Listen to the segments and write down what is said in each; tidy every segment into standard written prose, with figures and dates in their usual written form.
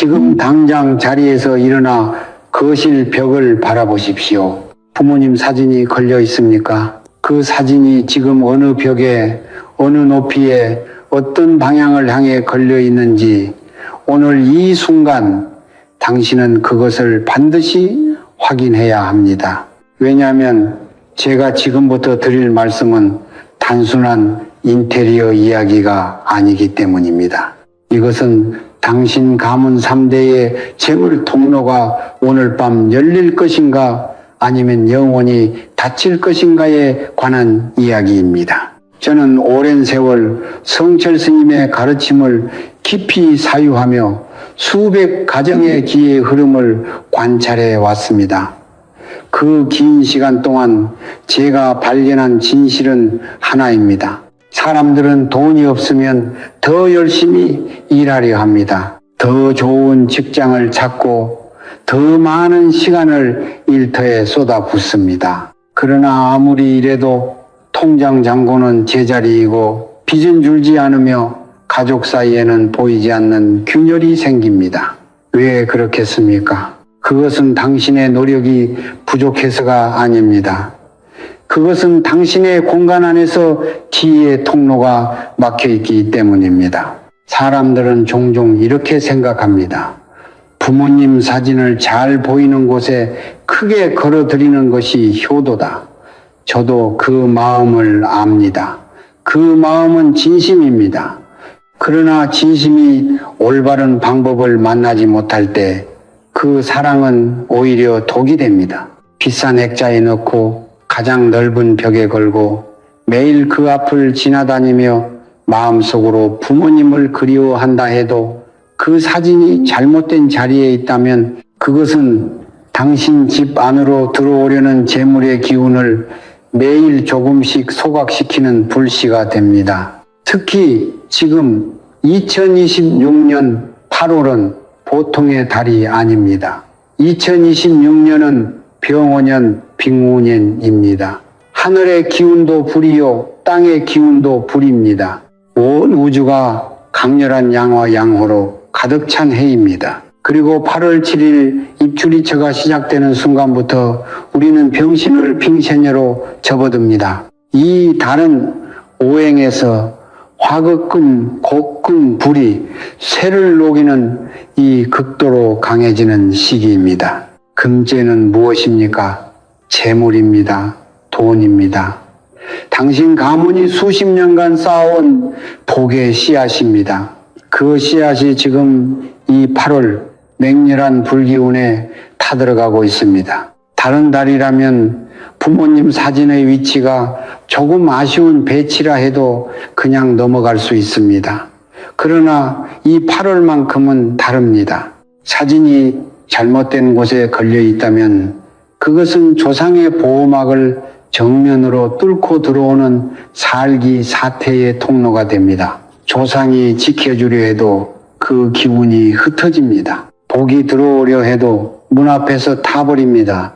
지금 당장 자리에서 일어나 거실 벽을 바라보십시오. 부모님 사진이 걸려 있습니까? 그 사진이 지금 어느 벽에, 어느 높이에, 어떤 방향을 향해 걸려 있는지 오늘 이 순간 당신은 그것을 반드시 확인해야 합니다. 왜냐하면 제가 지금부터 드릴 말씀은 단순한 인테리어 이야기가 아니기 때문입니다. 이것은 당신 가문 3대의 재물 통로가 오늘 밤 열릴 것인가 아니면 영원히 닫힐 것인가에 관한 이야기입니다. 저는 오랜 세월 성철 스님의 가르침을 깊이 사유하며 수백 가정의 기의 흐름을 관찰해 왔습니다. 그 긴 시간 동안 제가 발견한 진실은 하나입니다. 사람들은 돈이 없으면 더 열심히 일하려 합니다. 더 좋은 직장을 찾고 더 많은 시간을 일터에 쏟아붓습니다. 그러나 아무리 이래도 통장 잔고는 제자리이고 빚은 줄지 않으며 가족 사이에는 보이지 않는 균열이 생깁니다. 왜 그렇겠습니까? 그것은 당신의 노력이 부족해서가 아닙니다. 그것은 당신의 공간 안에서 지혜의 통로가 막혀 있기 때문입니다. 사람들은 종종 이렇게 생각합니다. 부모님 사진을 잘 보이는 곳에 크게 걸어드리는 것이 효도다. 저도 그 마음을 압니다. 그 마음은 진심입니다. 그러나 진심이 올바른 방법을 만나지 못할 때 그 사랑은 오히려 독이 됩니다. 비싼 액자에 넣고 가장 넓은 벽에 걸고 매일 그 앞을 지나다니며 마음속으로 부모님을 그리워한다 해도 그 사진이 잘못된 자리에 있다면 그것은 당신 집 안으로 들어오려는 재물의 기운을 매일 조금씩 소각시키는 불씨가 됩니다. 특히 지금 2026년 8월은 보통의 달이 아닙니다. 2026년은 병오년 빙오년입니다. 하늘의 기운도 불이요 땅의 기운도 불입니다. 온 우주가 강렬한 양화 양호로 가득 찬 해입니다. 그리고 8월 7일 입추리처가 시작되는 순간부터 우리는 병신을 빙생녀로 접어듭니다. 이 달은 오행에서 화극금, 곡금, 불이 쇠를 녹이는 이 극도로 강해지는 시기입니다. 금제는 무엇입니까? 재물입니다. 돈입니다. 당신 가문이 수십 년간 쌓아온 복의 씨앗입니다. 그 씨앗이 지금 이 8월 맹렬한 불기운에 타들어가고 있습니다. 다른 달이라면 부모님 사진의 위치가 조금 아쉬운 배치라 해도 그냥 넘어갈 수 있습니다. 그러나 이 8월만큼은 다릅니다. 사진이 잘못된 곳에 걸려 있다면 그것은 조상의 보호막을 정면으로 뚫고 들어오는 살기 사태의 통로가 됩니다. 조상이 지켜주려 해도 그 기운이 흩어집니다. 복이 들어오려 해도 문 앞에서 타버립니다.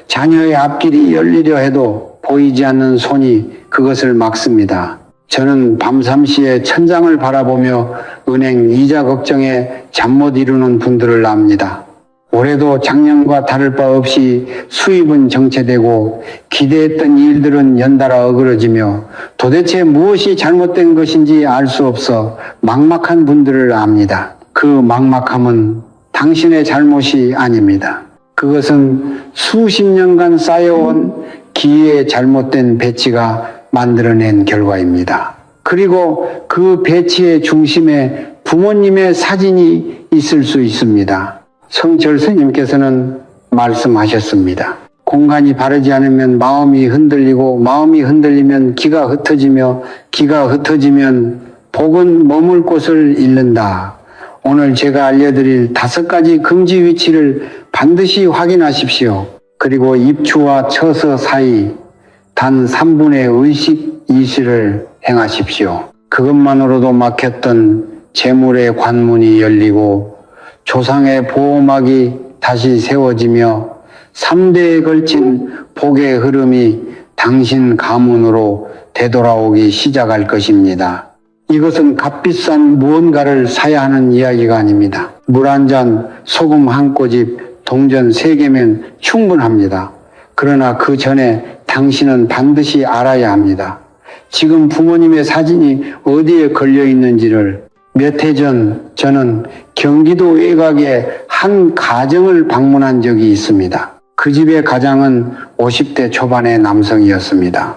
자녀의 앞길이 열리려 해도 보이지 않는 손이 그것을 막습니다. 저는 밤삼시에 천장을 바라보며 은행 이자 걱정에 잠 못 이루는 분들을 압니다. 올해도 작년과 다를 바 없이 수입은 정체되고 기대했던 일들은 연달아 어그러지며 도대체 무엇이 잘못된 것인지 알 수 없어 막막한 분들을 압니다. 그 막막함은 당신의 잘못이 아닙니다. 그것은 수십 년간 쌓여온 기회의 잘못된 배치가 만들어낸 결과입니다. 그리고 그 배치의 중심에 부모님의 사진이 있을 수 있습니다. 성철 스님께서는 말씀하셨습니다. 공간이 바르지 않으면 마음이 흔들리고 마음이 흔들리면 기가 흩어지며 기가 흩어지면 복은 머물 곳을 잃는다. 오늘 제가 알려드릴 5가지 금지 위치를 반드시 확인하십시오. 그리고 입추와 처서 사이 단 3분의 의식 이시를 행하십시오. 그것만으로도 막혔던 재물의 관문이 열리고 조상의 보호막이 다시 세워지며 3대에 걸친 복의 흐름이 당신 가문으로 되돌아오기 시작할 것입니다. 이것은 값비싼 무언가를 사야 하는 이야기가 아닙니다. 물 한 잔, 소금 한 꼬집, 동전 3개면 충분합니다. 그러나 그 전에 당신은 반드시 알아야 합니다. 지금 부모님의 사진이 어디에 걸려 있는지를. 몇 해 전 저는 경기도 외곽의 한 가정을 방문한 적이 있습니다. 그 집의 가장은 50대 초반의 남성이었습니다.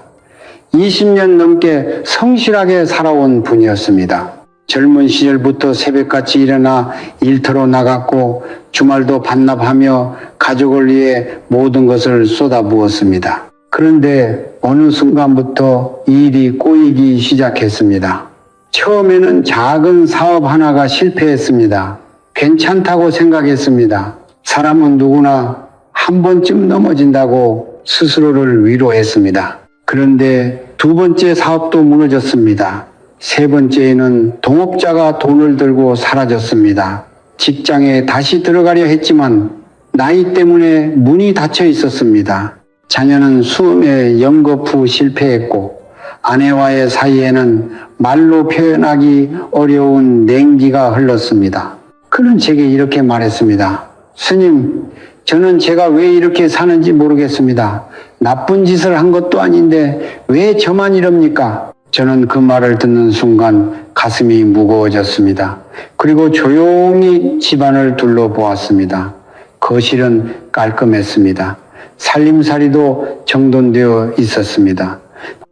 20년 넘게 성실하게 살아온 분이었습니다. 젊은 시절부터 새벽같이 일어나 일터로 나갔고 주말도 반납하며 가족을 위해 모든 것을 쏟아부었습니다. 그런데 어느 순간부터 일이 꼬이기 시작했습니다. 처음에는 작은 사업 하나가 실패했습니다. 괜찮다고 생각했습니다. 사람은 누구나 한 번쯤 넘어진다고 스스로를 위로했습니다. 그런데 2번째 사업도 무너졌습니다. 3번째에는 동업자가 돈을 들고 사라졌습니다. 직장에 다시 들어가려 했지만 나이 때문에 문이 닫혀 있었습니다. 자녀는 수험에 연거푸 실패했고 아내와의 사이에는 말로 표현하기 어려운 냉기가 흘렀습니다. 그는 제게 이렇게 말했습니다. 스님, 저는 제가 왜 이렇게 사는지 모르겠습니다. 나쁜 짓을 한 것도 아닌데 왜 저만 이럽니까? 저는 그 말을 듣는 순간 가슴이 무거워졌습니다. 그리고 조용히 집안을 둘러보았습니다. 거실은 깔끔했습니다. 살림살이도 정돈되어 있었습니다.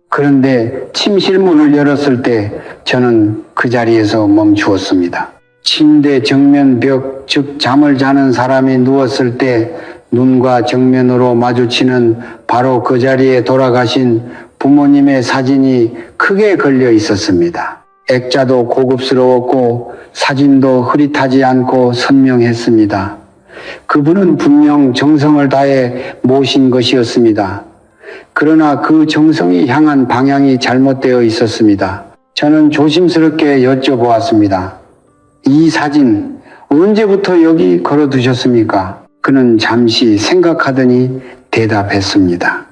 그런데 침실 문을 열었을 때 저는 그 자리에서 멈추었습니다. 침대 정면 벽, 즉 잠을 자는 사람이 누웠을 때 눈과 정면으로 마주치는 바로 그 자리에 돌아가신 부모님의 사진이 크게 걸려 있었습니다. 액자도 고급스러웠고 사진도 흐릿하지 않고 선명했습니다. 그분은 분명 정성을 다해 모신 것이었습니다. 그러나 그 정성이 향한 방향이 잘못되어 있었습니다. 저는 조심스럽게 여쭤보았습니다. 이 사진 언제부터 여기 걸어두셨습니까? 그는 잠시 생각하더니 대답했습니다.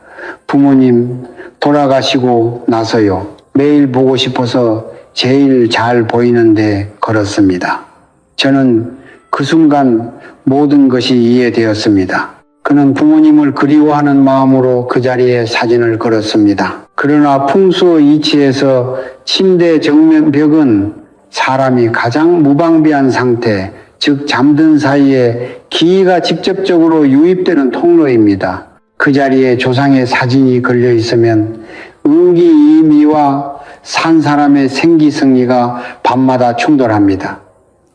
부모님 돌아가시고 나서요. 매일 보고 싶어서 제일 잘 보이는데 걸었습니다. 저는 그 순간 모든 것이 이해되었습니다. 그는 부모님을 그리워하는 마음으로 그 자리에 사진을 걸었습니다. 그러나 풍수 이치에서 침대 정면 벽은 사람이 가장 무방비한 상태, 즉 잠든 사이에 기가 직접적으로 유입되는 통로입니다. 그 자리에 조상의 사진이 걸려 있으면 의기이미와 산 사람의 생기승리가 밤마다 충돌합니다.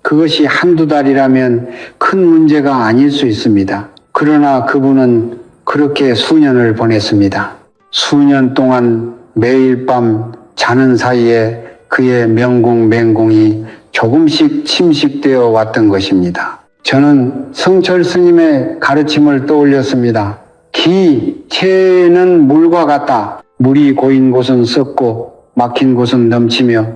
그것이 한두 달이라면 큰 문제가 아닐 수 있습니다. 그러나 그분은 그렇게 수년을 보냈습니다. 수년 동안 매일 밤 자는 사이에 그의 명궁맹궁이 조금씩 침식되어 왔던 것입니다. 저는 성철 스님의 가르침을 떠올렸습니다. 기체는 물과 같다. 물이 고인 곳은 썩고 막힌 곳은 넘치며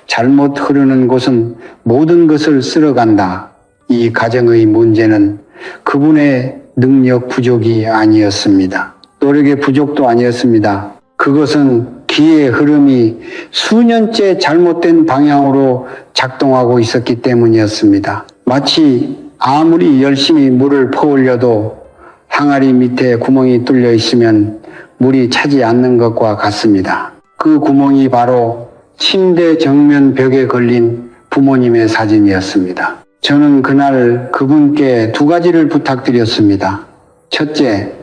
잘못 흐르는 곳은 모든 것을 쓸어간다. 이 가정의 문제는 그분의 능력 부족이 아니었습니다. 노력의 부족도 아니었습니다. 그것은 기의 흐름이 수년째 잘못된 방향으로 작동하고 있었기 때문이었습니다. 마치 아무리 열심히 물을 퍼올려도 항아리 밑에 구멍이 뚫려 있으면 물이 차지 않는 것과 같습니다. 그 구멍이 바로 침대 정면 벽에 걸린 부모님의 사진이었습니다. 저는 그날 그분께 2가지를 부탁드렸습니다. 첫째,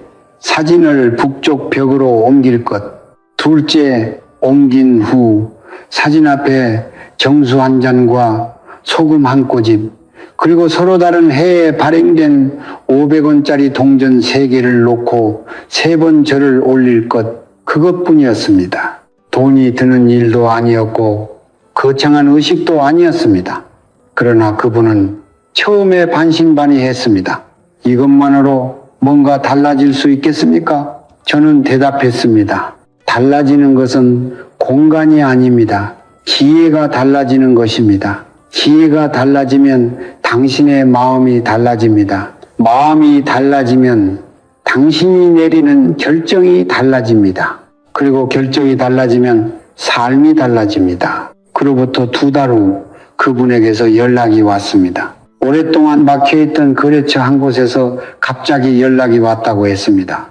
사진을 북쪽 벽으로 옮길 것. 둘째, 옮긴 후 사진 앞에 정수 한 잔과 소금 한 꼬집, 그리고 서로 다른 해에 발행된 500원짜리 동전 3개를 놓고 3번 절을 올릴 것, 그것뿐이었습니다. 돈이 드는 일도 아니었고 거창한 의식도 아니었습니다. 그러나 그분은 처음에 반신반의했습니다. 이것만으로 뭔가 달라질 수 있겠습니까? 저는 대답했습니다. 달라지는 것은 공간이 아닙니다. 지혜가 달라지는 것입니다. 지혜가 달라지면 당신의 마음이 달라집니다. 마음이 달라지면 당신이 내리는 결정이 달라집니다. 그리고 결정이 달라지면 삶이 달라집니다. 그로부터 2달 후 그분에게서 연락이 왔습니다. 오랫동안 막혀있던 거래처 한 곳에서 갑자기 연락이 왔다고 했습니다.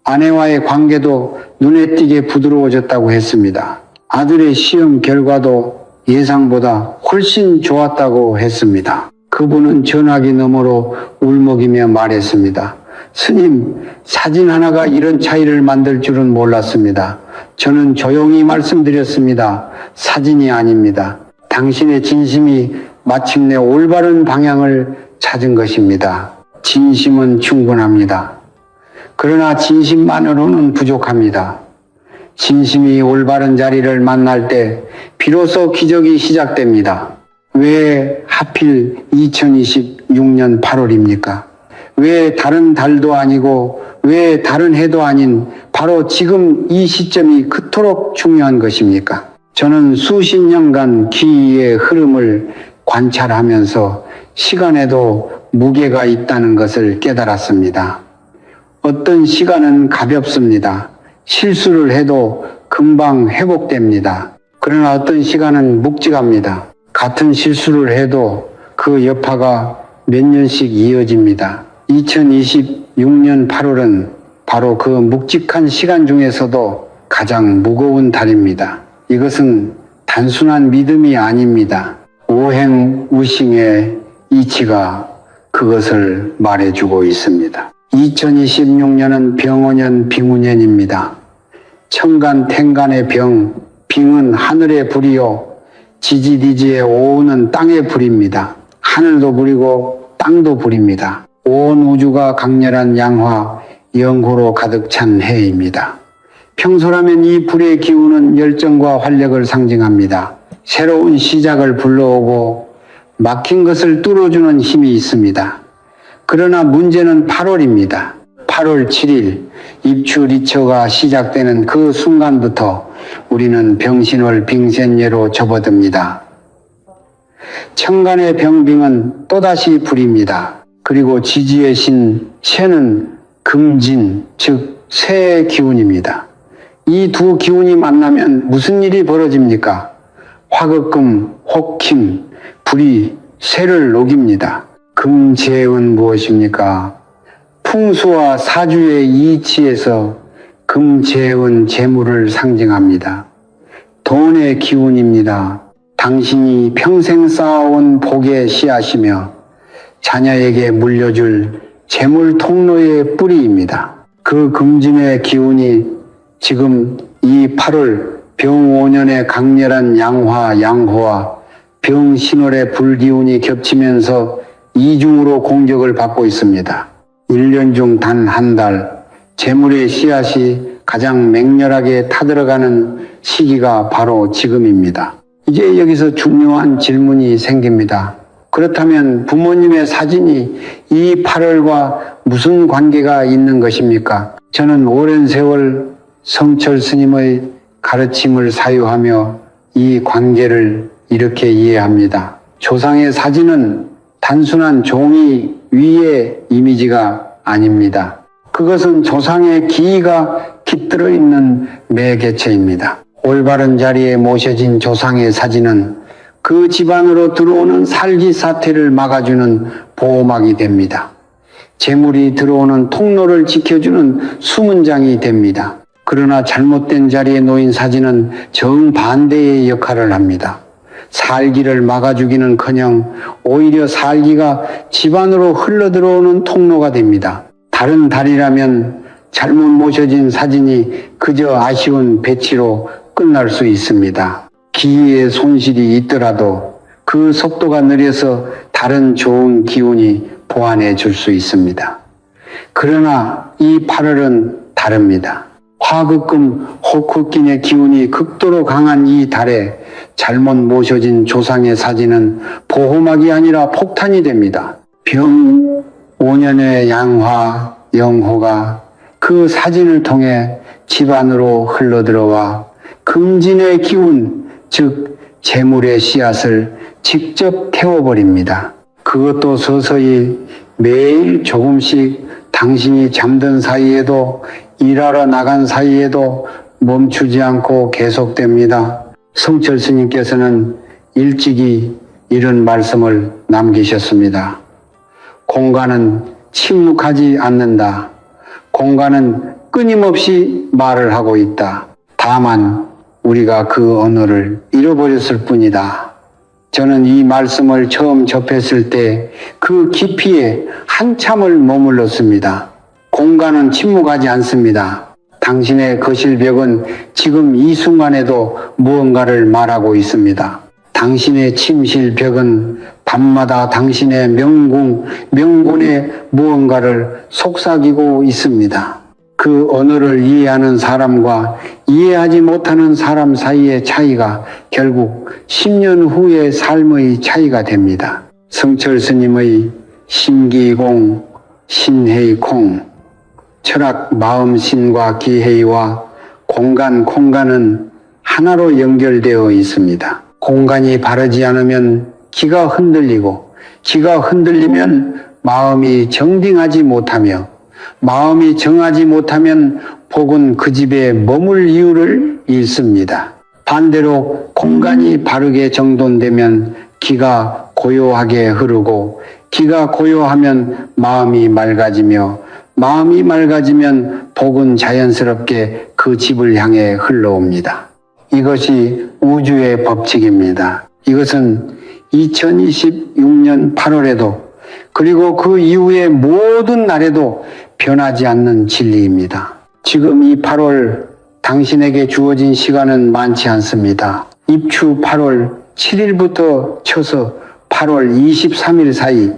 아내와의 관계도 눈에 띄게 부드러워졌다고 했습니다. 아들의 시험 결과도 예상보다 훨씬 좋았다고 했습니다. 그분은 전화기 너머로 울먹이며 말했습니다. 스님, 사진 하나가 이런 차이를 만들 줄은 몰랐습니다. 저는 조용히 말씀드렸습니다. 사진이 아닙니다. 당신의 진심이 마침내 올바른 방향을 찾은 것입니다. 진심은 충분합니다. 그러나 진심만으로는 부족합니다. 진심이 올바른 자리를 만날 때 비로소 기적이 시작됩니다. 왜 하필 2026년 8월입니까? 왜 다른 달도 아니고 왜 다른 해도 아닌 바로 지금 이 시점이 그토록 중요한 것입니까? 저는 수십 년간 기의 흐름을 관찰하면서 시간에도 무게가 있다는 것을 깨달았습니다. 어떤 시간은 가볍습니다. 실수를 해도 금방 회복됩니다. 그러나 어떤 시간은 묵직합니다. 같은 실수를 해도 그 여파가 몇 년씩 이어집니다. 2026년 8월은 바로 그 묵직한 시간 중에서도 가장 무거운 달입니다. 이것은 단순한 믿음이 아닙니다. 오행우싱의 이치가 그것을 말해주고 있습니다. 2026년은 병원년 빙운년입니다. 천간 텐간의 병, 빙은 하늘의 불이요 지지디지의 오우는 땅의 불입니다. 하늘도 불이고 땅도 불입니다. 온 우주가 강렬한 양화, 영호로 가득 찬 해입니다. 평소라면 이 불의 기운은 열정과 활력을 상징합니다. 새로운 시작을 불러오고 막힌 것을 뚫어주는 힘이 있습니다. 그러나 문제는 8월입니다. 8월 7일 입추리처가 시작되는 그 순간부터 우리는 병신월 빙센예로 접어듭니다. 천간의 병빙은 또다시 불입니다. 그리고 지지의 신 쇠는 금진, 즉 쇠의 기운입니다. 이 두 기운이 만나면 무슨 일이 벌어집니까? 화극금, 혹힘, 불이 쇠를 녹입니다. 금재은 무엇입니까? 풍수와 사주의 이치에서 금재은 재물을 상징합니다. 돈의 기운입니다. 당신이 평생 쌓아온 복의 씨앗이며 자녀에게 물려줄 재물 통로의 뿌리입니다. 그 금진의 기운이 지금 이 8월 병오년의 강렬한 양화, 양호와 병신월의 불기운이 겹치면서 이중으로 공격을 받고 있습니다. 1년 중 단 한 달, 재물의 씨앗이 가장 맹렬하게 타들어가는 시기가 바로 지금입니다. 이제 여기서 중요한 질문이 생깁니다. 그렇다면 부모님의 사진이 이 8월과 무슨 관계가 있는 것입니까? 저는 오랜 세월 성철 스님의 가르침을 사유하며 이 관계를 이렇게 이해합니다. 조상의 사진은 단순한 종이 위의 이미지가 아닙니다. 그것은 조상의 기가 깃들어 있는 매개체입니다. 올바른 자리에 모셔진 조상의 사진은 그 집안으로 들어오는 살기 사태를 막아주는 보호막이 됩니다. 재물이 들어오는 통로를 지켜주는 수문장이 됩니다. 그러나 잘못된 자리에 놓인 사진은 정반대의 역할을 합니다. 살기를 막아주기는커녕 오히려 살기가 집안으로 흘러들어오는 통로가 됩니다. 다른 달이라면 잘못 모셔진 사진이 그저 아쉬운 배치로 끝날 수 있습니다. 기의 손실이 있더라도 그 속도가 느려서 다른 좋은 기운이 보완해 줄 수 있습니다. 그러나 이 8월은 다릅니다. 화극금, 혹흑金의 기운이 극도로 강한 이 달에 잘못 모셔진 조상의 사진은 보호막이 아니라 폭탄이 됩니다. 병 5년의 양화, 영호가 그 사진을 통해 집안으로 흘러들어와 금진의 기운, 즉 재물의 씨앗을 직접 태워버립니다. 그것도 서서히 매일 조금씩 당신이 잠든 사이에도 일하러 나간 사이에도 멈추지 않고 계속됩니다. 성철 스님께서는 일찍이 이런 말씀을 남기셨습니다. 공간은 침묵하지 않는다. 공간은 끊임없이 말을 하고 있다. 다만 우리가 그 언어를 잃어버렸을 뿐이다. 저는 이 말씀을 처음 접했을 때 그 깊이에 한참을 머물렀습니다. 공간은 침묵하지 않습니다. 당신의 거실벽은 지금 이 순간에도 무언가를 말하고 있습니다. 당신의 침실벽은 밤마다 당신의 명분에 무언가를 속삭이고 있습니다. 그 언어를 이해하는 사람과 이해하지 못하는 사람 사이의 차이가 결국 10년 후의 삶의 차이가 됩니다. 성철 스님의 심기공, 신해이콩, 철학 마음신과 기해이와 공간은 하나로 연결되어 있습니다. 공간이 바르지 않으면 기가 흔들리고, 기가 흔들리면 마음이 정딩하지 못하며, 마음이 정하지 못하면 복은 그 집에 머물 이유를 잃습니다. 반대로 공간이 바르게 정돈되면 기가 고요하게 흐르고, 기가 고요하면 마음이 맑아지며, 마음이 맑아지면 복은 자연스럽게 그 집을 향해 흘러옵니다. 이것이 우주의 법칙입니다. 이것은 2026년 8월에도 그리고 그 이후의 모든 날에도 변하지 않는 진리입니다. 지금 이 8월 당신에게 주어진 시간은 많지 않습니다. 입추 8월 7일부터 쳐서 8월 23일 사이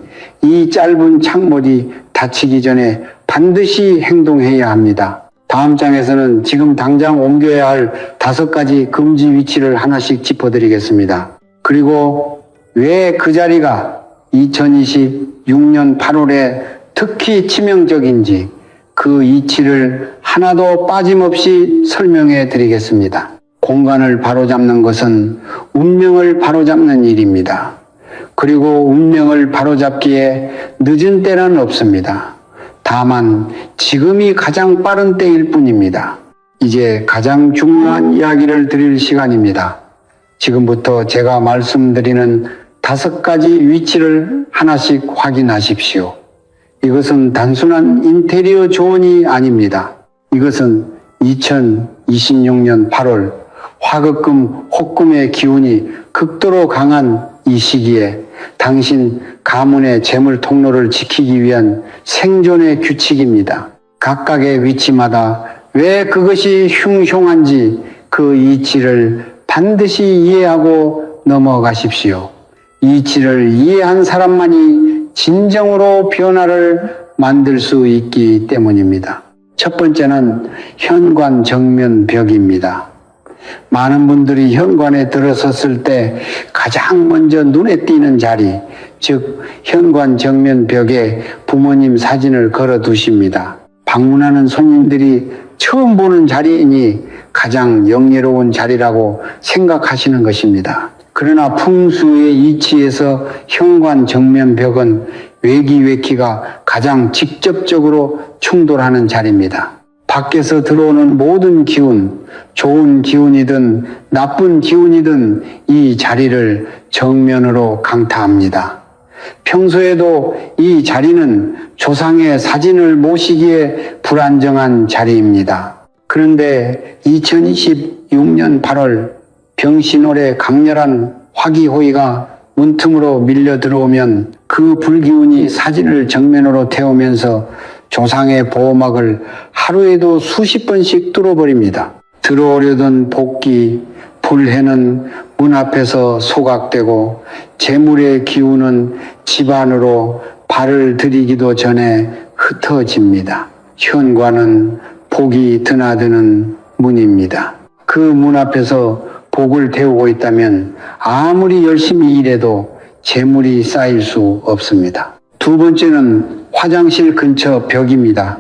이 짧은 창문이 닫히기 전에 반드시 행동해야 합니다. 다음 장에서는 지금 당장 옮겨야 할 5가지 금지 위치를 하나씩 짚어드리겠습니다. 그리고 왜 그 자리가 2026년 8월에 특히 치명적인지 그 이치를 하나도 빠짐없이 설명해 드리겠습니다. 공간을 바로잡는 것은 운명을 바로잡는 일입니다. 그리고 운명을 바로잡기에 늦은 때는 없습니다. 다만 지금이 가장 빠른 때일 뿐입니다. 이제 가장 중요한 이야기를 드릴 시간입니다. 지금부터 제가 말씀드리는 5가지 위치를 하나씩 확인하십시오. 이것은 단순한 인테리어 조언이 아닙니다. 이것은 2026년 8월 화급금, 혹금의 기운이 극도로 강한 이 시기에 당신 가문의 재물 통로를 지키기 위한 생존의 규칙입니다. 각각의 위치마다 왜 그것이 흉흉한지 그 이치를 반드시 이해하고 넘어가십시오. 이치를 이해한 사람만이 진정으로 변화를 만들 수 있기 때문입니다. 첫 번째는 현관 정면 벽입니다. 많은 분들이 현관에 들어섰을 때 가장 먼저 눈에 띄는 자리, 즉 현관 정면 벽에 부모님 사진을 걸어 두십니다. 방문하는 손님들이 처음 보는 자리이니 가장 영예로운 자리라고 생각하시는 것입니다. 그러나 풍수의 이치에서 현관 정면 벽은 외기외키가 가장 직접적으로 충돌하는 자리입니다. 밖에서 들어오는 모든 기운, 좋은 기운이든 나쁜 기운이든 이 자리를 정면으로 강타합니다. 평소에도 이 자리는 조상의 사진을 모시기에 불안정한 자리입니다. 그런데 2026년 8월 병신월의 강렬한 화기호의가 문틈으로 밀려 들어오면 그 불기운이 사진을 정면으로 태우면서 조상의 보호막을 하루에도 수십 번씩 뚫어버립니다. 들어오려던 복귀, 불해는 문 앞에서 소각되고 재물의 기운은 집 안으로 발을 들이기도 전에 흩어집니다. 현관은 복이 드나드는 문입니다. 그 문 앞에서 복을 태우고 있다면 아무리 열심히 일해도 재물이 쌓일 수 없습니다. 두 번째는 화장실 근처 벽입니다.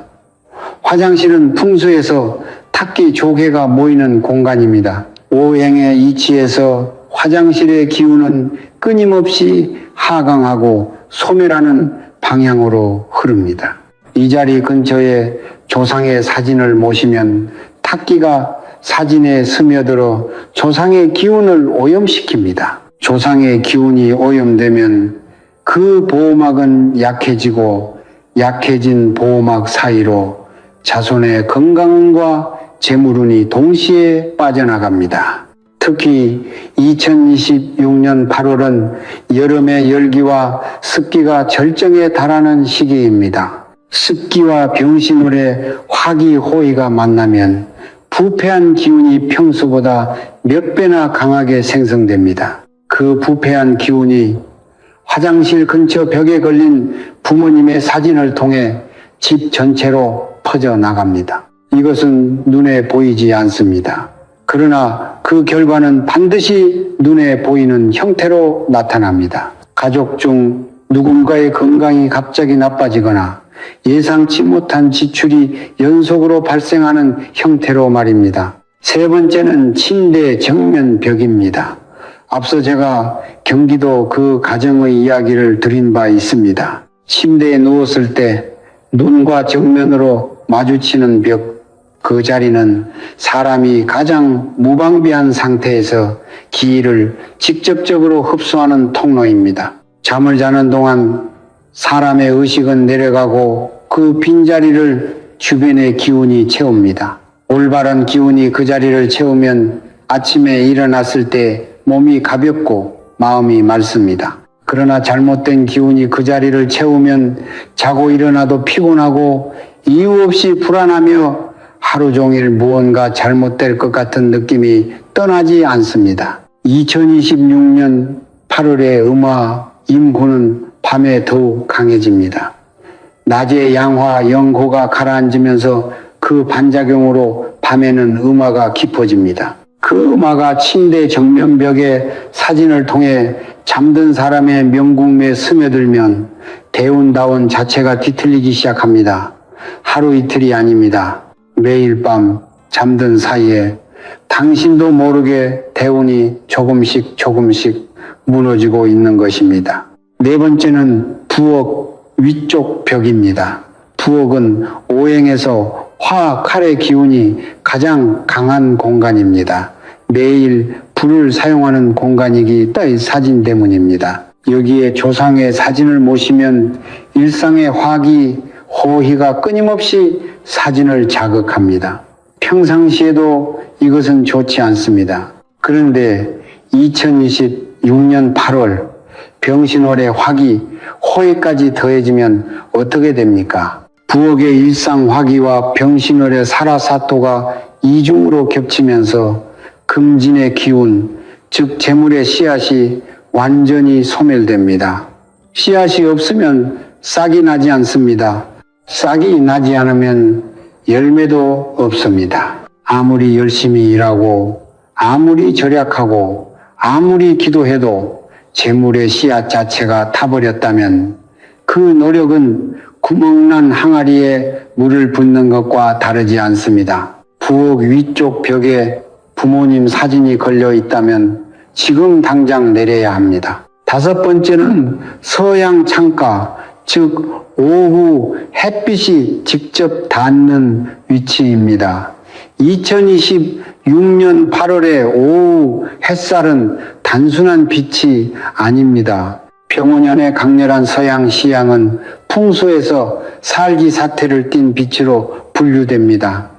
화장실은 풍수에서 탁기 조개가 모이는 공간입니다. 오행의 이치에서 화장실의 기운은 끊임없이 하강하고 소멸하는 방향으로 흐릅니다. 이 자리 근처에 조상의 사진을 모시면 탁기가 사진에 스며들어 조상의 기운을 오염시킵니다. 조상의 기운이 오염되면 그 보호막은 약해지고 약해진 보호막 사이로 자손의 건강과 재물운이 동시에 빠져나갑니다. 특히 2026년 8월은 여름의 열기와 습기가 절정에 달하는 시기입니다. 습기와 병신월의 화기호의가 만나면 부패한 기운이 평소보다 몇 배나 강하게 생성됩니다. 그 부패한 기운이 화장실 근처 벽에 걸린 부모님의 사진을 통해 집 전체로 퍼져나갑니다. 이것은 눈에 보이지 않습니다. 그러나 그 결과는 반드시 눈에 보이는 형태로 나타납니다. 가족 중 누군가의 건강이 갑자기 나빠지거나 예상치 못한 지출이 연속으로 발생하는 형태로 말입니다. 세 번째는 침대 정면 벽입니다. 앞서 제가 경기도 그 가정의 이야기를 드린 바 있습니다. 침대에 누웠을 때 눈과 정면으로 마주치는 벽, 그 자리는 사람이 가장 무방비한 상태에서 기를 직접적으로 흡수하는 통로입니다. 잠을 자는 동안 사람의 의식은 내려가고 그 빈자리를 주변의 기운이 채웁니다. 올바른 기운이 그 자리를 채우면 아침에 일어났을 때 몸이 가볍고 마음이 맑습니다. 그러나 잘못된 기운이 그 자리를 채우면 자고 일어나도 피곤하고 이유 없이 불안하며 하루 종일 무언가 잘못될 것 같은 느낌이 떠나지 않습니다. 2026년 8월의 음화 임고는 밤에 더욱 강해집니다. 낮에 양화 영고가 가라앉으면서 그 반작용으로 밤에는 음화가 깊어집니다. 그 음화가 침대 정면벽에 사진을 통해 잠든 사람의 명궁에 스며들면 대운다운 자체가 뒤틀리기 시작합니다. 하루 이틀이 아닙니다. 매일 밤 잠든 사이에 당신도 모르게 대운이 조금씩 무너지고 있는 것입니다. 네 번째는 부엌 위쪽 벽입니다. 부엌은 오행에서 화, 칼의 기운이 가장 강한 공간입니다. 매일 불을 사용하는 공간이기 때문에 사진 때문입니다. 여기에 조상의 사진을 모시면 일상의 화기, 호희가 끊임없이 사진을 자극합니다. 평상시에도 이것은 좋지 않습니다. 그런데 2026년 8월 병신월의 화기, 호해까지 더해지면 어떻게 됩니까? 부엌의 일상 화기와 병신월의 사라사토가 이중으로 겹치면서 금진의 기운, 즉 재물의 씨앗이 완전히 소멸됩니다. 씨앗이 없으면 싹이 나지 않습니다. 싹이 나지 않으면 열매도 없습니다. 아무리 열심히 일하고 아무리 절약하고 아무리 기도해도 재물의 씨앗 자체가 타버렸다면 그 노력은 구멍난 항아리에 물을 붓는 것과 다르지 않습니다. 부엌 위쪽 벽에 부모님 사진이 걸려 있다면 지금 당장 내려야 합니다. 다섯 번째는 서양 창가, 즉 오후 햇빛이 직접 닿는 위치입니다. 2026년 8월의 오후 햇살은 단순한 빛이 아닙니다. 병원연의 강렬한 서양 시향은 풍수에서 살기 사태를 띤 빛으로 분류됩니다.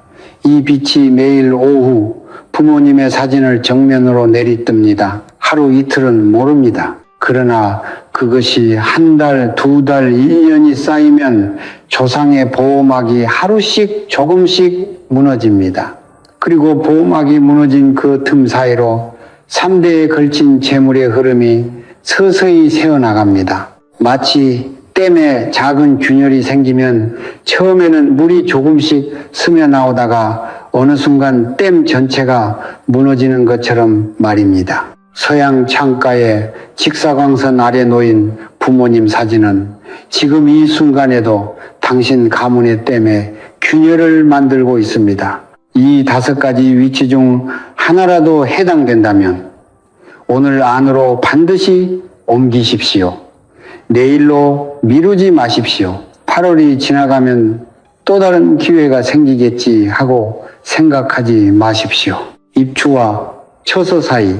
이 빛이 매일 오후 부모님의 사진을 정면으로 내리뜹니다. 하루 이틀은 모릅니다. 그러나 그것이 한 달, 두 달, 1년이 쌓이면 조상의 보호막이 하루씩 조금씩 무너집니다. 그리고 보호막이 무너진 그 틈 사이로 3대에 걸친 재물의 흐름이 서서히 새어나갑니다. 마치 댐에 작은 균열이 생기면 처음에는 물이 조금씩 스며나오다가 어느 순간 댐 전체가 무너지는 것처럼 말입니다. 서양 창가의 직사광선 아래 놓인 부모님 사진은 지금 이 순간에도 당신 가문의 댐에 균열을 만들고 있습니다. 이 5가지 위치 중 하나라도 해당된다면 오늘 안으로 반드시 옮기십시오. 내일로 미루지 마십시오. 8월이 지나가면 또 다른 기회가 생기겠지 하고 생각하지 마십시오. 입추와 처서 사이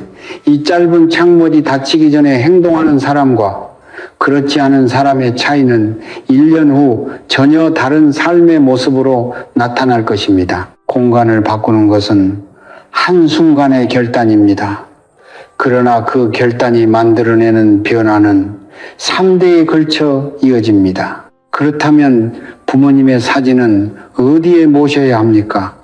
이 짧은 창문이 닫히기 전에 행동하는 사람과 그렇지 않은 사람의 차이는 1년 후 전혀 다른 삶의 모습으로 나타날 것입니다. 공간을 바꾸는 것은 한순간의 결단입니다. 그러나 그 결단이 만들어내는 변화는 3대에 걸쳐 이어집니다. 그렇다면 부모님의 사진은 어디에 모셔야 합니까?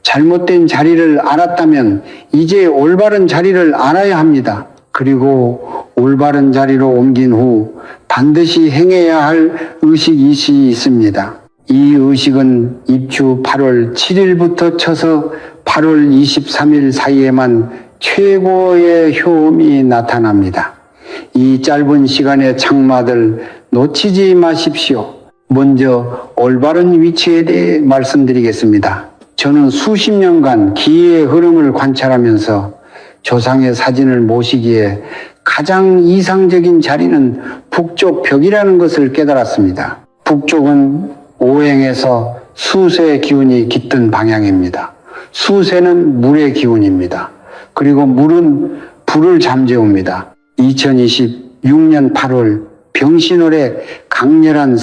잘못된 자리를 알았다면 이제 올바른 자리를 알아야 합니다. 그리고 올바른 자리로 옮긴 후 반드시 행해야 할 의식이 있습니다. 이 의식은 입추 8월 7일부터 쳐서 8월 23일 사이에만 최고의 효험이 나타납니다. 이 짧은 시간의 장마들 놓치지 마십시오. 먼저 올바른 위치에 대해 말씀드리겠습니다. 저는 수십 년간 기의 흐름을 관찰하면서 조상의 사진을 모시기에 가장 이상적인 자리는 북쪽 벽이라는 것을 깨달았습니다. 북쪽은 오행에서 수세의 기운이 깃든 방향입니다. 수세는 물의 기운입니다. 그리고 물은 불을 잠재웁니다. 2026년 8월 병신월에 강렬한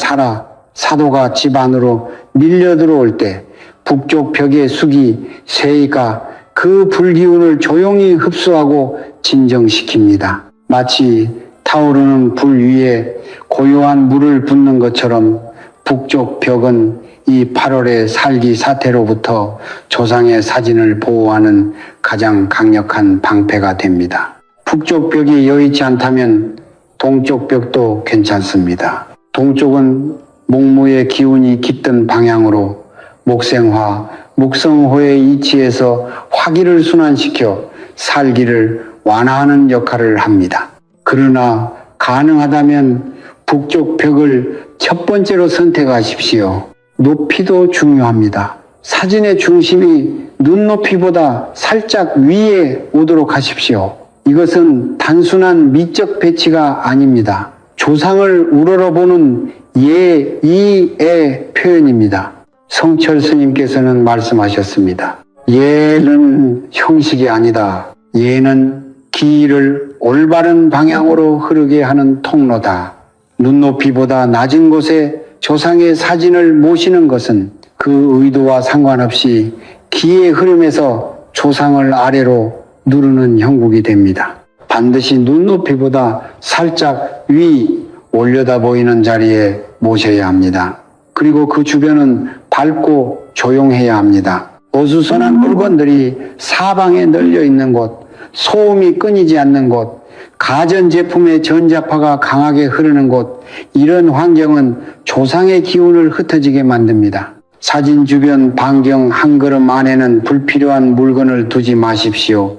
사도가 집 안으로 밀려 들어올 때 북쪽 벽의 숙이 새가 그 불기운을 조용히 흡수하고 진정시킵니다. 마치 타오르는 불 위에 고요한 물을 붓는 것처럼 북쪽 벽은 이 8월의 살기 사태로부터 조상의 사진을 보호하는 가장 강력한 방패가 됩니다. 북쪽 벽이 여의치 않다면 동쪽 벽도 괜찮습니다. 동쪽은 목무의 기운이 깃든 방향으로 목생화, 목성호의 이치에서 화기를 순환시켜 살기를 완화하는 역할을 합니다. 그러나 가능하다면 북쪽 벽을 첫 번째로 선택하십시오. 높이도 중요합니다. 사진의 중심이 눈높이보다 살짝 위에 오도록 하십시오. 이것은 단순한 미적 배치가 아닙니다. 조상을 우러러보는 예의의 표현입니다. 성철 스님께서는 말씀하셨습니다. 예는 형식이 아니다. 예는 기를 올바른 방향으로 흐르게 하는 통로다. 눈높이보다 낮은 곳에 조상의 사진을 모시는 것은 그 의도와 상관없이 기의 흐름에서 조상을 아래로 누르는 형국이 됩니다. 반드시 눈높이보다 살짝 위 올려다 보이는 자리에 모셔야 합니다. 그리고 그 주변은 밝고 조용해야 합니다. 어수선한 물건들이 사방에 널려 있는 곳, 소음이 끊이지 않는 곳, 가전제품의 전자파가 강하게 흐르는 곳, 이런 환경은 조상의 기운을 흩어지게 만듭니다. 사진 주변 반경 한 걸음 안에는 불필요한 물건을 두지 마십시오.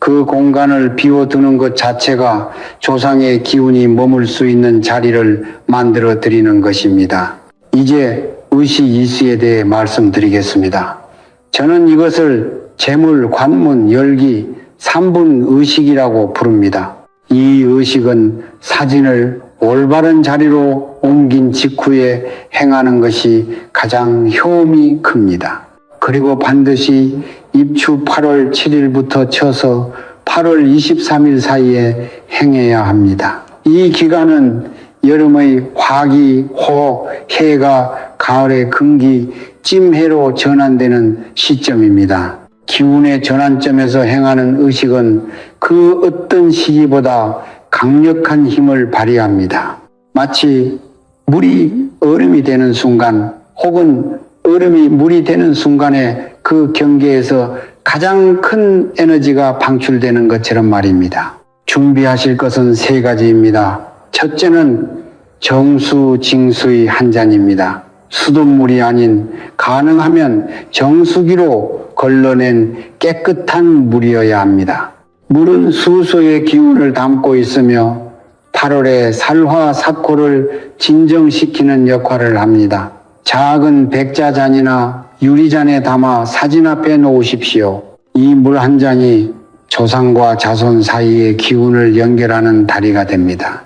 그 공간을 비워두는 것 자체가 조상의 기운이 머물 수 있는 자리를 만들어 드리는 것입니다. 이제 의식이수에 대해 말씀드리겠습니다. 저는 이것을 재물, 관문, 열기, 3분 의식이라고 부릅니다. 이 의식은 사진을 올바른 자리로 옮긴 직후에 행하는 것이 가장 효험이 큽니다. 그리고 반드시 입추 8월 7일부터 쳐서 8월 23일 사이에 행해야 합니다. 이 기간은 여름의 화기, 호, 해가 가을의 금기, 찜해로 전환되는 시점입니다. 기운의 전환점에서 행하는 의식은 그 어떤 시기보다 강력한 힘을 발휘합니다. 마치 물이 얼음이 되는 순간 혹은 얼음이 물이 되는 순간에 그 경계에서 가장 큰 에너지가 방출되는 것처럼 말입니다. 준비하실 것은 3가지입니다. 첫째는 정수징수의 한 잔입니다. 수돗물이 아닌 가능하면 정수기로 걸러낸 깨끗한 물이어야 합니다. 물은 수소의 기운을 담고 있으며 8월의 살화사코를 진정시키는 역할을 합니다. 작은 백자잔이나 유리잔에 담아 사진 앞에 놓으십시오. 이 물 한 잔이 조상과 자손 사이의 기운을 연결하는 다리가 됩니다.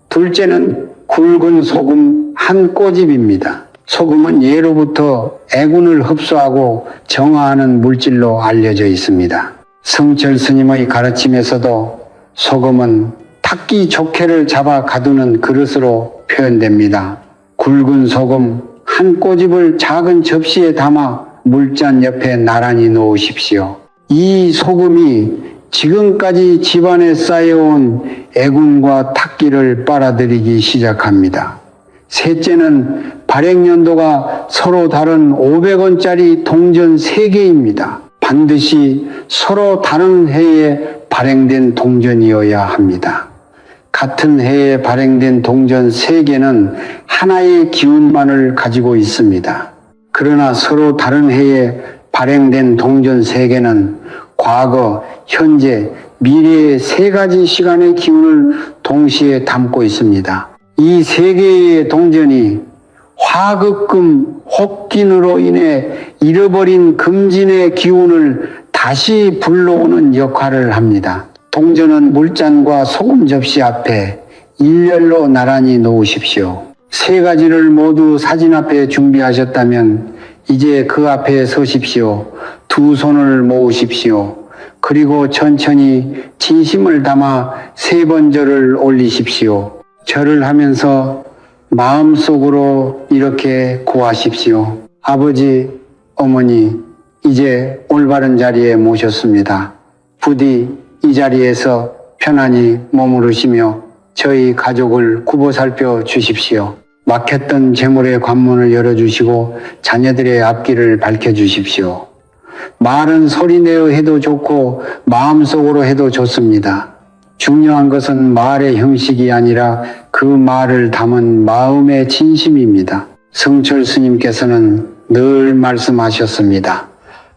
둘째는 굵은 소금 한 꼬집입니다. 소금은 예로부터 애군을 흡수하고 정화하는 물질로 알려져 있습니다. 성철 스님의 가르침에서도 소금은 탁기 족회를 잡아 가두는 그릇으로 표현됩니다. 굵은 소금 한 꼬집을 작은 접시에 담아 물잔 옆에 나란히 놓으십시오. 이 소금이 지금까지 집안에 쌓여온 애군과 탁기를 빨아들이기 시작합니다. 셋째는 발행연도가 서로 다른 500원짜리 동전 3개입니다. 반드시 서로 다른 해에 발행된 동전이어야 합니다. 같은 해에 발행된 동전 3개는 하나의 기운만을 가지고 있습니다. 그러나 서로 다른 해에 발행된 동전 3개는 과거, 현재, 미래의 3가지 시간의 기운을 동시에 담고 있습니다. 이 3개의 동전이 화극금 혹긴으로 인해 잃어버린 금진의 기운을 다시 불러오는 역할을 합니다. 동전은 물잔과 소금 접시 앞에 일렬로 나란히 놓으십시오. 3가지를 모두 사진 앞에 준비하셨다면 이제 그 앞에 서십시오. 2 손을 모으십시오. 그리고 천천히 진심을 담아 3번 절을 올리십시오. 절을 하면서 마음속으로 이렇게 고하십시오. 아버지, 어머니, 이제 올바른 자리에 모셨습니다. 부디 이 자리에서 편안히 머무르시며 저희 가족을 굽어 살펴 주십시오. 막혔던 재물의 관문을 열어주시고 자녀들의 앞길을 밝혀주십시오. 말은 소리내어 해도 좋고 마음속으로 해도 좋습니다. 중요한 것은 말의 형식이 아니라 그 말을 담은 마음의 진심입니다. 성철 스님께서는 늘 말씀하셨습니다.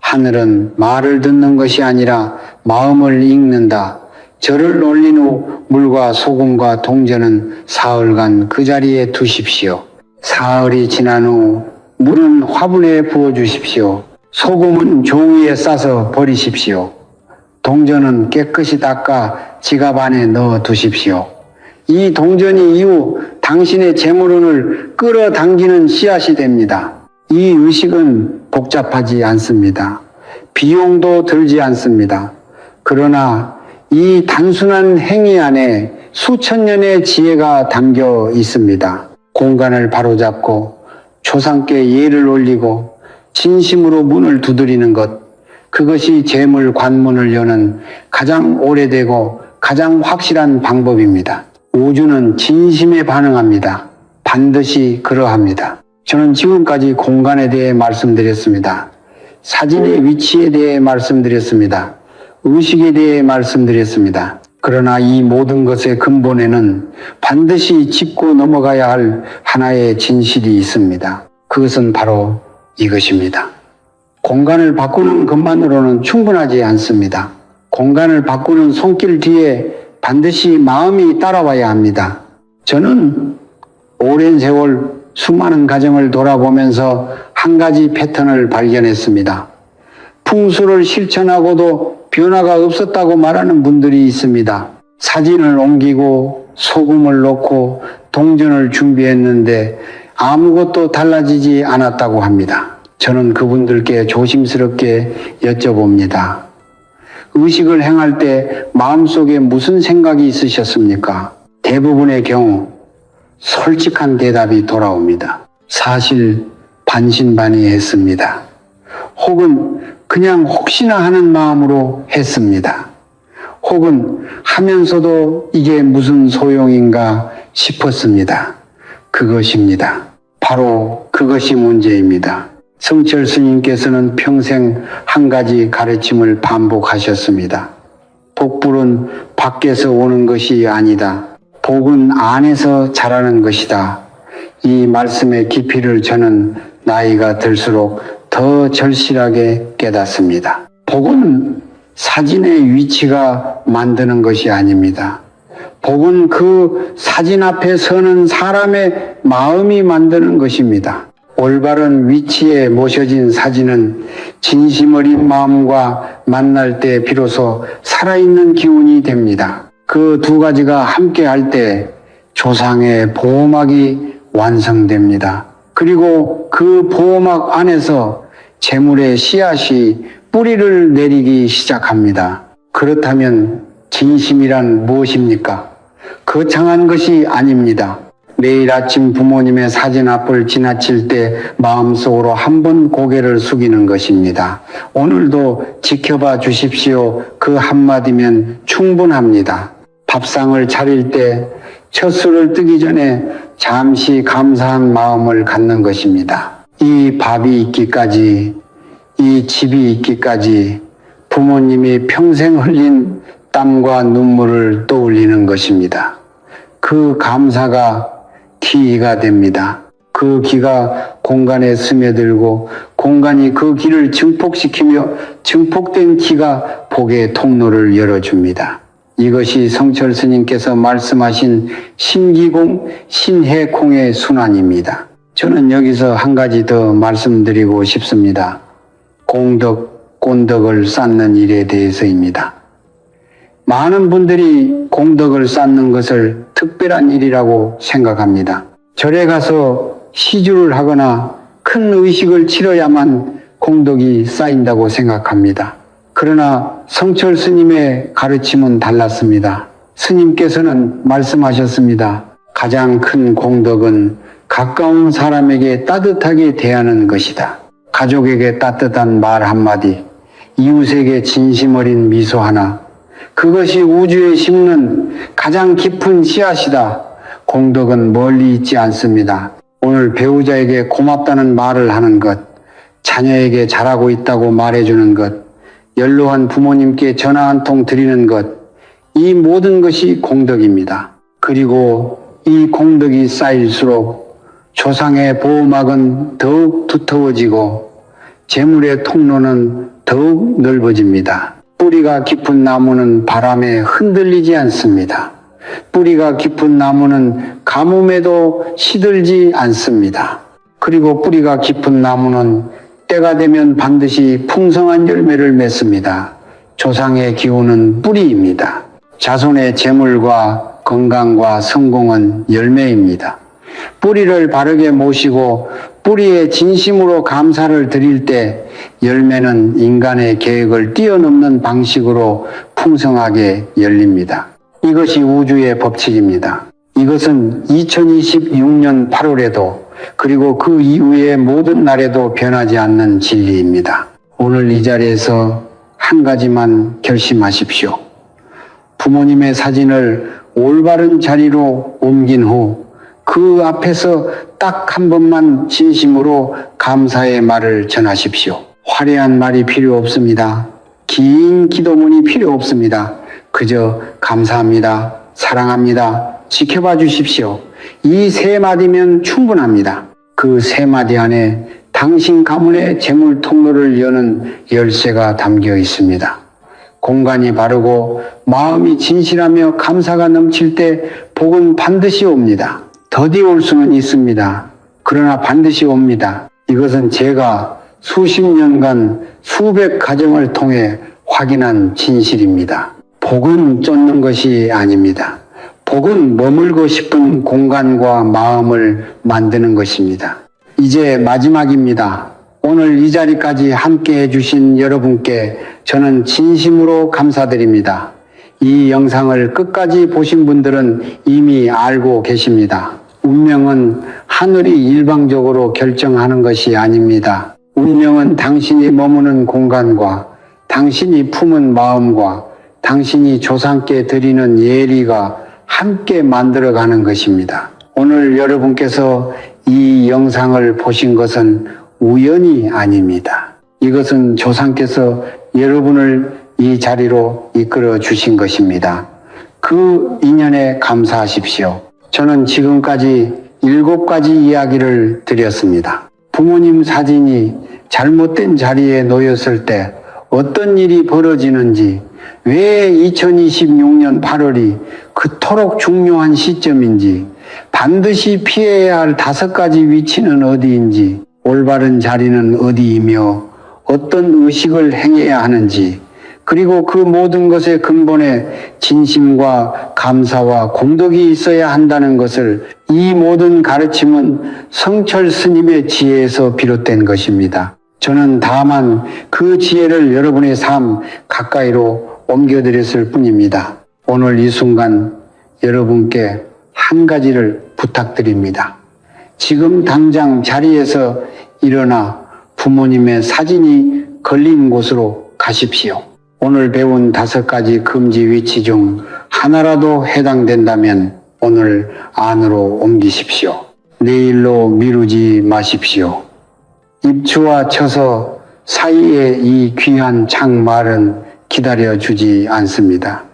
하늘은 말을 듣는 것이 아니라 마음을 읽는다. 절을 올린 후 물과 소금과 동전은 사흘간 그 자리에 두십시오. 사흘이 지난 후 물은 화분에 부어주십시오. 소금은 종이에 싸서 버리십시오. 동전은 깨끗이 닦아 지갑 안에 넣어 두십시오. 이 동전이 이후 당신의 재물운을 끌어당기는 씨앗이 됩니다. 이 의식은 복잡하지 않습니다. 비용도 들지 않습니다. 그러나 이 단순한 행위 안에 수천 년의 지혜가 담겨 있습니다. 공간을 바로잡고 조상께 예를 올리고 진심으로 문을 두드리는 것, 그것이 재물 관문을 여는 가장 오래되고 가장 확실한 방법입니다. 우주는 진심에 반응합니다. 반드시 그러합니다. 저는 지금까지 공간에 대해 말씀드렸습니다. 사진의 위치에 대해 말씀드렸습니다. 의식에 대해 말씀드렸습니다. 그러나 이 모든 것의 근본에는 반드시 짚고 넘어가야 할 하나의 진실이 있습니다. 그것은 바로 이것입니다. 공간을 바꾸는 것만으로는 충분하지 않습니다. 공간을 바꾸는 손길 뒤에 반드시 마음이 따라와야 합니다. 저는 오랜 세월 수많은 가정을 돌아보면서 한 가지 패턴을 발견했습니다. 풍수를 실천하고도 변화가 없었다고 말하는 분들이 있습니다. 사진을 옮기고 소금을 넣고 동전을 준비했는데 아무것도 달라지지 않았다고 합니다. 저는 그분들께 조심스럽게 여쭤봅니다. 의식을 행할 때 마음속에 무슨 생각이 있으셨습니까? 대부분의 경우 솔직한 대답이 돌아옵니다. 사실 반신반의했습니다. 혹은 그냥 혹시나 하는 마음으로 했습니다. 혹은 하면서도 이게 무슨 소용인가 싶었습니다. 그것입니다. 바로 그것이 문제입니다. 성철 스님께서는 평생 한 가지 가르침을 반복하셨습니다. 복불은 밖에서 오는 것이 아니다. 복은 안에서 자라는 것이다. 이 말씀의 깊이를 저는 나이가 들수록 더 절실하게 깨닫습니다. 복은 사진의 위치가 만드는 것이 아닙니다. 복은 그 사진 앞에 서는 사람의 마음이 만드는 것입니다. 올바른 위치에 모셔진 사진은 진심 어린 마음과 만날 때 비로소 살아있는 기운이 됩니다. 그 2가지가 함께 할 때 조상의 보호막이 완성됩니다. 그리고 그 보호막 안에서 재물의 씨앗이 뿌리를 내리기 시작합니다. 그렇다면 진심이란 무엇입니까? 거창한 것이 아닙니다. 매일 아침 부모님의 사진 앞을 지나칠 때 마음속으로 한 번 고개를 숙이는 것입니다. 오늘도 지켜봐 주십시오. 그 한마디면 충분합니다. 밥상을 차릴 때 첫 술을 뜨기 전에 잠시 감사한 마음을 갖는 것입니다. 이 밥이 있기까지, 이 집이 있기까지 부모님이 평생 흘린 땀과 눈물을 떠올리는 것입니다. 그 감사가 기가 됩니다. 그 기가 공간에 스며들고 공간이 그 기를 증폭시키며 증폭된 기가 복의 통로를 열어줍니다. 이것이 성철 스님께서 말씀하신 신기공, 신해공의 순환입니다. 저는 여기서 한 가지 더 말씀드리고 싶습니다. 공덕, 꼰덕을 쌓는 일에 대해서입니다. 많은 분들이 공덕을 쌓는 것을 특별한 일이라고 생각합니다. 절에 가서 시주를 하거나 큰 의식을 치러야만 공덕이 쌓인다고 생각합니다. 그러나 성철 스님의 가르침은 달랐습니다. 스님께서는 말씀하셨습니다. 가장 큰 공덕은 가까운 사람에게 따뜻하게 대하는 것이다. 가족에게 따뜻한 말 한마디, 이웃에게 진심 어린 미소 하나, 그것이 우주에 심는 가장 깊은 씨앗이다. 공덕은 멀리 있지 않습니다. 오늘 배우자에게 고맙다는 말을 하는 것, 자녀에게 잘하고 있다고 말해주는 것, 연로한 부모님께 전화 한 통 드리는 것, 이 모든 것이 공덕입니다. 그리고 이 공덕이 쌓일수록 조상의 보호막은 더욱 두터워지고 재물의 통로는 더욱 넓어집니다. 뿌리가 깊은 나무는 바람에 흔들리지 않습니다. 뿌리가 깊은 나무는 가뭄에도 시들지 않습니다. 그리고 뿌리가 깊은 나무는 때가 되면 반드시 풍성한 열매를 맺습니다. 조상의 기운은 뿌리입니다. 자손의 재물과 건강과 성공은 열매입니다. 뿌리를 바르게 모시고 뿌리에 진심으로 감사를 드릴 때 열매는 인간의 계획을 뛰어넘는 방식으로 풍성하게 열립니다. 이것이 우주의 법칙입니다. 이것은 2026년 8월에도 그리고 그 이후의 모든 날에도 변하지 않는 진리입니다. 오늘 이 자리에서 한 가지만 결심하십시오. 부모님의 사진을 올바른 자리로 옮긴 후 그 앞에서 딱 한 번만 진심으로 감사의 말을 전하십시오. 화려한 말이 필요 없습니다. 긴 기도문이 필요 없습니다. 그저 감사합니다. 사랑합니다. 지켜봐 주십시오. 이 세 마디면 충분합니다. 그 세 마디 안에 당신 가문의 재물 통로를 여는 열쇠가 담겨 있습니다. 공간이 바르고 마음이 진실하며 감사가 넘칠 때 복은 반드시 옵니다. 더디 올 수는 있습니다. 그러나 반드시 옵니다. 이것은 제가 수십 년간 수백 가정을 통해 확인한 진실입니다. 복은 쫓는 것이 아닙니다. 복은 머물고 싶은 공간과 마음을 만드는 것입니다. 이제 마지막입니다. 오늘 이 자리까지 함께 해주신 여러분께 저는 진심으로 감사드립니다. 이 영상을 끝까지 보신 분들은 이미 알고 계십니다. 운명은 하늘이 일방적으로 결정하는 것이 아닙니다. 운명은 당신이 머무는 공간과 당신이 품은 마음과 당신이 조상께 드리는 예리가 함께 만들어가는 것입니다. 오늘 여러분께서 이 영상을 보신 것은 우연이 아닙니다. 이것은 조상께서 여러분을 이 자리로 이끌어 주신 것입니다. 그 인연에 감사하십시오. 저는 지금까지 7가지 이야기를 드렸습니다. 부모님 사진이 잘못된 자리에 놓였을 때 어떤 일이 벌어지는지, 왜 2026년 8월이 그토록 중요한 시점인지, 반드시 피해야 할 5가지 위치는 어디인지, 올바른 자리는 어디이며 어떤 의식을 행해야 하는지, 그리고 그 모든 것의 근본에 진심과 감사와 공덕이 있어야 한다는 것을 이 모든 가르침은 성철 스님의 지혜에서 비롯된 것입니다. 저는 다만 그 지혜를 여러분의 삶 가까이로 옮겨드렸을 뿐입니다. 오늘 이 순간 여러분께 한 가지를 부탁드립니다. 지금 당장 자리에서 일어나 부모님의 사진이 걸린 곳으로 가십시오. 오늘 배운 5가지 금지 위치 중 하나라도 해당된다면 오늘 안으로 옮기십시오. 내일로 미루지 마십시오. 입추와 처서 사이에 이 귀한 창말은 기다려주지 않습니다.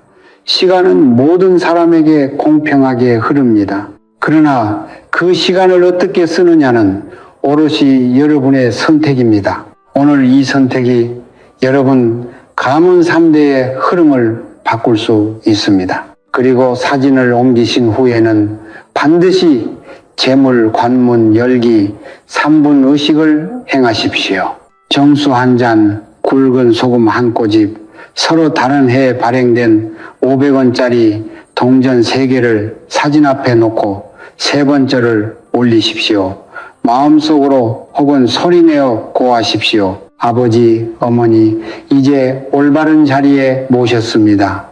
시간은 모든 사람에게 공평하게 흐릅니다. 그러나 그 시간을 어떻게 쓰느냐는 오롯이 여러분의 선택입니다. 오늘 이 선택이 여러분 가문 3대의 흐름을 바꿀 수 있습니다. 그리고 사진을 옮기신 후에는 반드시 재물, 관문, 열기, 3분 의식을 행하십시오. 정수 1잔, 굵은 소금 1꼬집, 서로 다른 해에 발행된 500원짜리 동전 3개를 사진 앞에 놓고 3번절을 올리십시오. 마음속으로 혹은 소리내어 고하십시오. 아버지, 어머니, 이제 올바른 자리에 모셨습니다.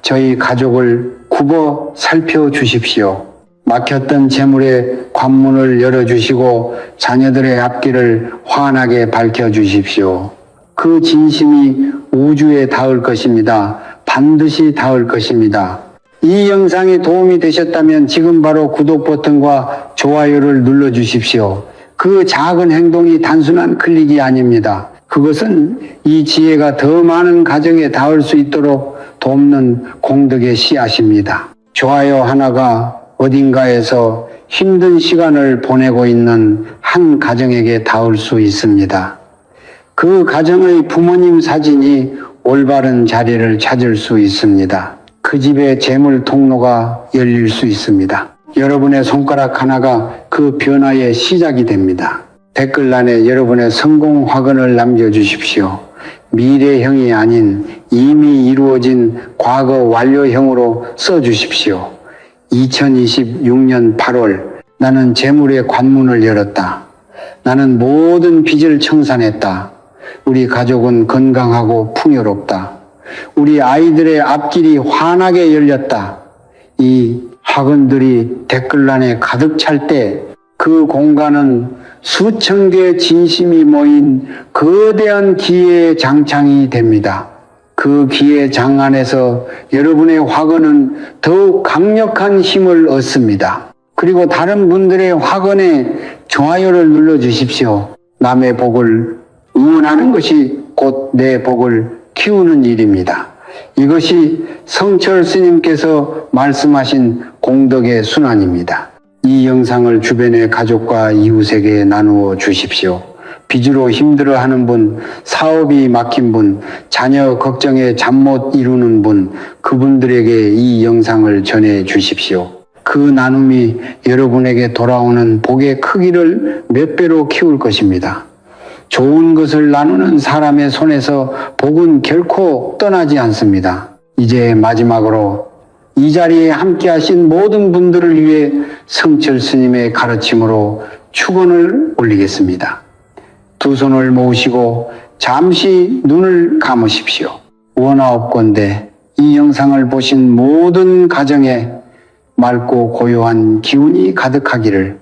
저희 가족을 굽어 살펴주십시오. 막혔던 재물의 관문을 열어주시고 자녀들의 앞길을 환하게 밝혀주십시오. 그 진심이 우주에 닿을 것입니다. 반드시 닿을 것입니다. 이 영상이 도움이 되셨다면 지금 바로 구독 버튼과 좋아요를 눌러주십시오. 그 작은 행동이 단순한 클릭이 아닙니다. 그것은 이 지혜가 더 많은 가정에 닿을 수 있도록 돕는 공덕의 씨앗입니다. 좋아요 하나가 어딘가에서 힘든 시간을 보내고 있는 한 가정에게 닿을 수 있습니다. 그 가정의 부모님 사진이 올바른 자리를 찾을 수 있습니다. 그 집의 재물 통로가 열릴 수 있습니다. 여러분의 손가락 하나가 그 변화의 시작이 됩니다. 댓글란에 여러분의 성공 화근을 남겨주십시오. 미래형이 아닌 이미 이루어진 과거 완료형으로 써주십시오. 2026년 8월 나는 재물의 관문을 열었다. 나는 모든 빚을 청산했다. 우리 가족은 건강하고 풍요롭다. 우리 아이들의 앞길이 환하게 열렸다. 이 화근들이 댓글란에 가득 찰 때 그 공간은 수천 개의 진심이 모인 거대한 기회의 장창이 됩니다. 그 기회 장 안에서 여러분의 화근은 더욱 강력한 힘을 얻습니다. 그리고 다른 분들의 화근에 좋아요를 눌러주십시오. 남의 복을 응원하는 것이 곧 내 복을 키우는 일입니다. 이것이 성철 스님께서 말씀하신 공덕의 순환입니다. 이 영상을 주변의 가족과 이웃에게 나누어 주십시오. 빚으로 힘들어하는 분, 사업이 막힌 분, 자녀 걱정에 잠 못 이루는 분, 그분들에게 이 영상을 전해 주십시오. 그 나눔이 여러분에게 돌아오는 복의 크기를 몇 배로 키울 것입니다. 좋은 것을 나누는 사람의 손에서 복은 결코 떠나지 않습니다. 이제 마지막으로 이 자리에 함께 하신 모든 분들을 위해 성철 스님의 가르침으로 축원을 올리겠습니다. 두 손을 모으시고 잠시 눈을 감으십시오. 원하옵건대 이 영상을 보신 모든 가정에 맑고 고요한 기운이 가득하기를,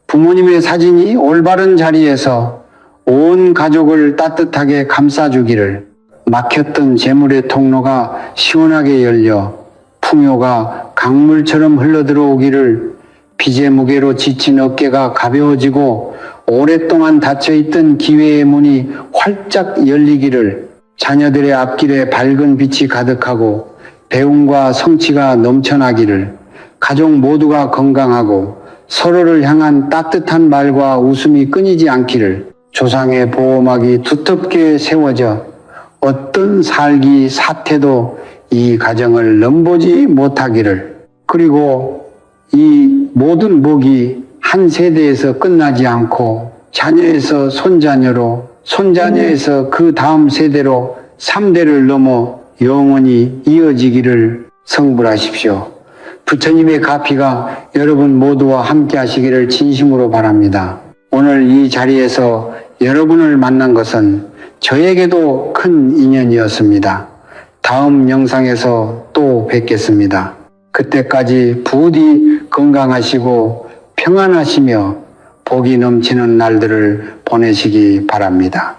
부모님의 사진이 올바른 자리에서 온 가족을 따뜻하게 감싸주기를, 막혔던 재물의 통로가 시원하게 열려 풍요가 강물처럼 흘러들어오기를, 빚의 무게로 지친 어깨가 가벼워지고 오랫동안 닫혀있던 기회의 문이 활짝 열리기를, 자녀들의 앞길에 밝은 빛이 가득하고 배움과 성취가 넘쳐나기를, 가족 모두가 건강하고 서로를 향한 따뜻한 말과 웃음이 끊이지 않기를, 조상의 보호막이 두텁게 세워져 어떤 살기 사태도 이 가정을 넘보지 못하기를, 그리고 이 모든 복이 한 세대에서 끝나지 않고 자녀에서 손자녀로, 손자녀에서 그 다음 세대로 3대를 넘어 영원히 이어지기를 성불하십시오. 부처님의 가피가 여러분 모두와 함께 하시기를 진심으로 바랍니다. 오늘 이 자리에서 여러분을 만난 것은 저에게도 큰 인연이었습니다. 다음 영상에서 또 뵙겠습니다. 그때까지 부디 건강하시고 평안하시며 복이 넘치는 날들을 보내시기 바랍니다.